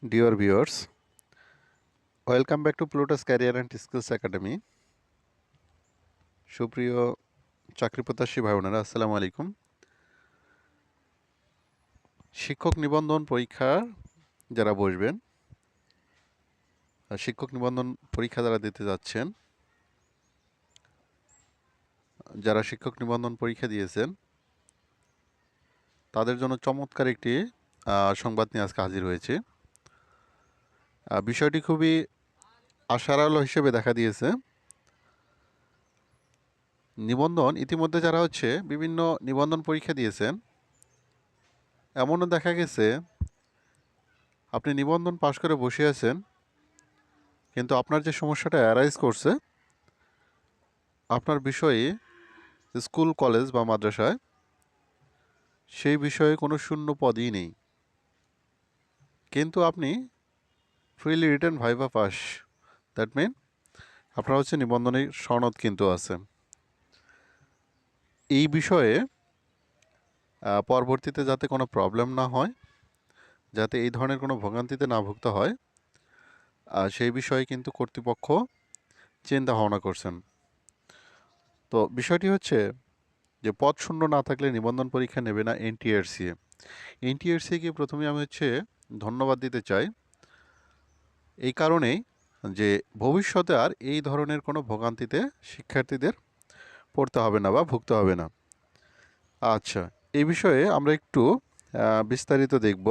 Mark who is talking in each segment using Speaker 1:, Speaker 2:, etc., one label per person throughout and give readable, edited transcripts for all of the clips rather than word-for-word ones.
Speaker 1: Dear viewers, welcome back to Plutus Career and Skills Academy. সুপ্রিয় চাকরি প্রত্যাশী ভাই বোনেরা, আসসালামু আলাইকুম। শিক্ষক নিবন্ধন পরীক্ষা যারা বসবেন, শিক্ষক নিবন্ধন পরীক্ষা যারা দিতে যাচ্ছেন, যারা শিক্ষক নিবন্ধন পরীক্ষা দিয়েছেন, তাদের জন্য চমৎকার একটি সংবাদ নিয়ে আজকে হাজির হয়েছে। বিষয়টি খুবই আশার আলো হিসেবে দেখা দিয়েছে। নিবন্ধন ইতিমধ্যে যারা বিভিন্ন নিবন্ধন পরীক্ষা দিয়েছেন, এমনও দেখা গেছে আপনি নিবন্ধন পাশ করে বসে আছেন, কিন্তু আপনার যে সমস্যাটা অ্যারাইজ করছে, আপনার বিষয়ে স্কুল কলেজ বা মাদ্রাসায় সেই বিষয়ে কোনো শূন্য পদই নেই, কিন্তু আপনি freely written viva pass. That mean আপনার নিবন্ধনের সনদ কিন্তু আছে। এই বিষয়ে পরবর্তীতে যাতে কোনো প্রবলেম না হয়, যাতে এই ধরনের কোনো ভোগান্তিতে না ভুগতে হয়, সেই বিষয়ে কিন্তু কর্তৃপক্ষ চিন্তা ভাবনা করছেন। তো বিষয়টি হচ্ছে যে পদ শূন্য না থাকলে নিবন্ধন পরীক্ষা নেবে না এনটিআরসিএ। এনটিআরসিকে প্রথমে আমি ধন্যবাদ দিতে চাই, এই কারণেই যে ভবিষ্যতে আর এই ধরনের কোনো ভোগান্তিতে শিক্ষার্থীদের পড়তে হবে না বা ভুগতে হবে না। আচ্ছা, এই বিষয়ে আমরা একটু বিস্তারিত দেখব।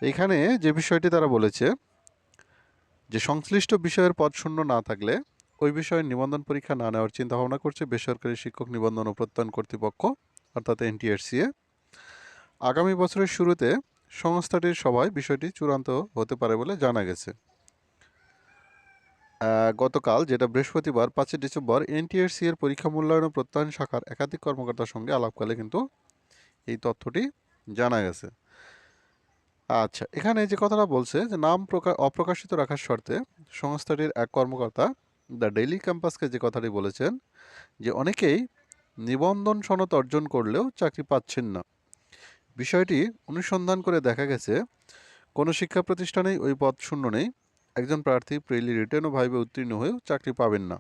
Speaker 1: এখানে যে বিষয়টি তারা বলেছে যে সংশ্লিষ্ট বিষয়ের পদ শূন্য না থাকলে ওই বিষয়ে নিবন্ধন পরীক্ষা না নেওয়ার চিন্তাভাবনা করছে বেসরকারি শিক্ষক নিবন্ধন ও প্রত্যয়ন কর্তৃপক্ষ, অর্থাৎ এনটিআরসিএ। আগামী বছরের শুরুতে সংস্থাটির সভায় বিষয়টি চূড়ান্ত হতে পারে বলে জানা গেছে। গতকাল, যেটা বৃহস্পতিবার 5 ডিসেম্বর, এনটিআরসি এর পরীক্ষা মূল্যায়ন ও প্রত্যয়ন শাখার একাধিক কর্মকর্তার সঙ্গে আলাপকালে কিন্তু এই তথ্যটি জানা গেছে। আচ্ছা, এখানে যে কথাটা বলছে যে নাম অপ্রকাশিত রাখার শর্তে সংস্থাটির এক কর্মকর্তা দ্য ডেইলি ক্যাম্পাসকে যে কথাটি বলেছেন যে অনেকেই নিবন্ধন সনদ অর্জন করলেও চাকরি পাচ্ছেন না। বিষয়টি অনুসন্ধান করে দেখা গেছে কোনো শিক্ষা প্রতিষ্ঠানেই ওই পদ শূন্য নেই। একজন প্রার্থী প্রিলি রিটেন ও ভাইভে উত্তীর্ণ হয়েও চাকরি পাবেন না,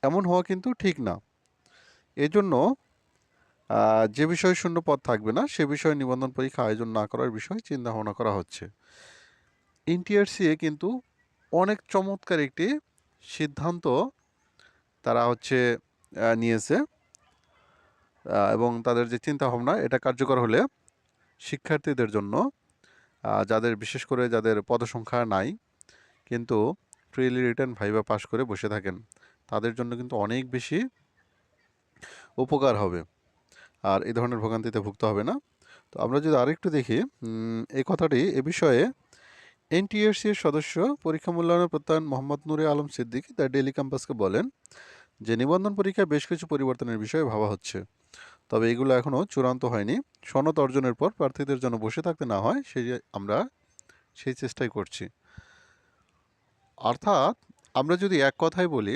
Speaker 1: এমন হওয়া কিন্তু ঠিক না। এজন্য যে বিষয়ে শূন্য পদ থাকবে না সে বিষয়ে নিবন্ধন পরীক্ষা আয়োজন না করার বিষয়ে চিন্তা ভাবনা করা হচ্ছে। এনটিআরসিএ কিন্তু অনেক চমৎকার একটি সিদ্ধান্ত তারা নিয়েছে, এবং তাদের যে চিন্তা ভাবনা এটা কার্যকর হলে শিক্ষার্থীদের জন্য, যাদের বিশেষ করে যাদের পদসংখ্যা নাই কিন্তু প্রিলি রিটেন ভাইভা পাশ করে বসে থাকেন, তাদের জন্য কিন্তু অনেক বেশি উপকার হবে, আর এই ধরনের ভোগান্তিতে ভুগতে হবে না। তো আমরা যদি আরেকটু দেখি এই কথাটি, এ বিষয়ে এনটিআরসির সদস্য পরীক্ষা মূল্যায়নের প্রত্যয়ন মোহাম্মদ নুরে আলম সিদ্দিকী তার ডেইলি ক্যাম্পাসকে বলেন যে নিবন্ধন পরীক্ষায় বেশ কিছু পরিবর্তনের বিষয়ে ভাবা হচ্ছে, তবে এগুলো এখনও চূড়ান্ত হয়নি। সনদ অর্জনের পর প্রার্থীদের জন্য বসে থাকতে না হয় আমরা সেই চেষ্টাই করছি। অর্থাৎ আমরা যদি এক কথায় বলি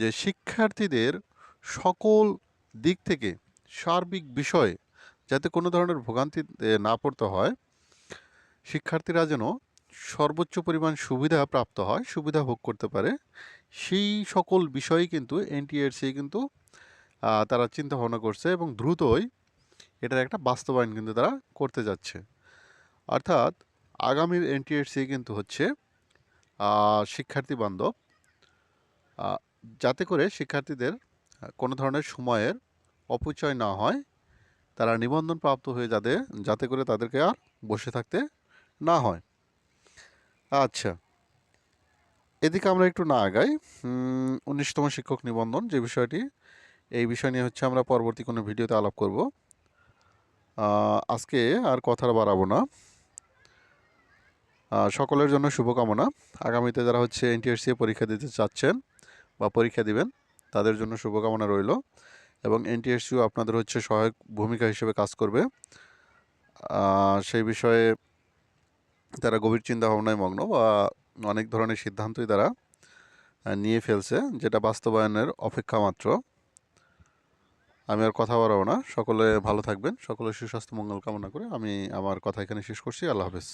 Speaker 1: যে শিক্ষার্থীদের সকল দিক থেকে সার্বিক বিষয়ে যাতে কোনো ধরনের ভোগান্তি না পড়তে হয়, শিক্ষার্থীরা যেন সর্বোচ্চ পরিমাণ সুবিধা প্রাপ্ত হয়, সুবিধা ভোগ করতে পারে, সেই সকল বিষয়ে কিন্তু এনটিআরসি কিন্তু তারা চিন্তা ভাবনা করছে এবং দ্রুতই এটার একটা বাস্তবায়ন কিন্তু তারা করতে যাচ্ছে। অর্থাৎ আগামীর এনটিআরসি কিন্তু শিক্ষার্থী বান্ধব, যাতে করে শিক্ষার্থীদের কোনো ধরনের সময়ের অপচয় না হয়, তারা নিবন্ধন প্রাপ্ত হয়ে যাতে করে তাদেরকে আর বসে থাকতে না হয়। আচ্ছা, এদিকে আমরা একটু না আগাই। 19তম শিক্ষক নিবন্ধন যে বিষয়টি, এই বিষয় নিয়ে আমরা পরবর্তী কোনো ভিডিওতে আলাপ করব। আজকে আর কথা বাড়াবো না। সকলের জন্য শুভকামনা। আগামীতে যারা এনটিআরসি পরীক্ষা দিতে চাচ্ছেন বা পরীক্ষা দিবেন, তাদের জন্য শুভকামনা রইল, এবং এনটিআরসিও আপনাদের সহায়ক ভূমিকা হিসেবে কাজ করবে। সেই বিষয়ে তারা গভীর চিন্তা ভাবনায় মগ্ন, বা অনেক ধরনের সিদ্ধান্তই তারা নিয়ে ফেলছে, যেটা বাস্তবায়নের অপেক্ষা মাত্র। আমি আর কথা বাড়াবো না। সকলে ভালো থাকবেন, সকলের সুস্বাস্থ্য মঙ্গল কামনা করে আমি আমার কথা এখানে শেষ করছি। আল্লাহ হাফেজ।